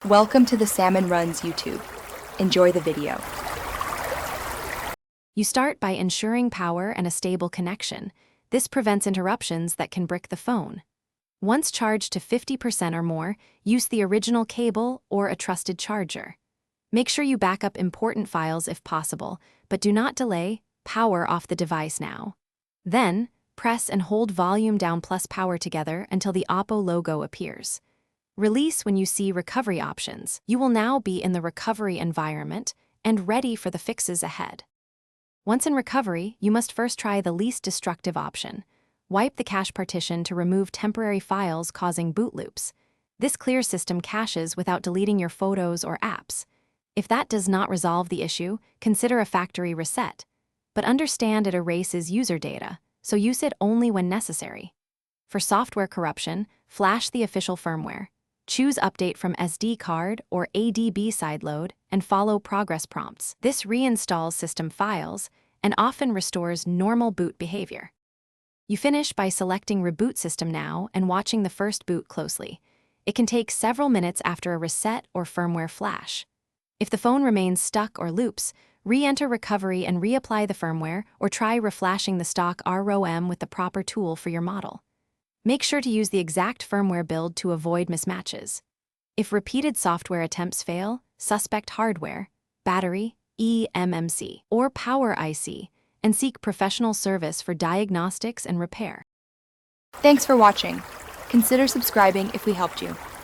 Welcome to the Salmon Runs YouTube. Enjoy the video. You start by ensuring power and a stable connection. This prevents interruptions that can brick the phone. Once charged to 50% or more, use the original cable or a trusted charger. Make sure you back up important files if possible, but do not delay. Power off the device now. Then, press and hold volume down plus power together until the Oppo logo appears. Release when you see recovery options. You will now be in the recovery environment and ready for the fixes ahead. Once in recovery, you must first try the least destructive option. Wipe the cache partition to remove temporary files causing boot loops. This clear system caches without deleting your photos or apps. If that does not resolve the issue, consider a factory reset. But understand it erases user data, so use it only when necessary. For software corruption, flash the official firmware. Choose Update from SD card or ADB sideload and follow progress prompts. This reinstalls system files and often restores normal boot behavior. You finish by selecting Reboot System Now and watching the first boot closely. It can take several minutes after a reset or firmware flash. If the phone remains stuck or loops, re-enter recovery and reapply the firmware or try reflashing the stock ROM with the proper tool for your model. Make sure to use the exact firmware build to avoid mismatches. If repeated software attempts fail, suspect hardware, battery, eMMC, or power IC, and seek professional service for diagnostics and repair. Thanks for watching. Consider subscribing if we helped you.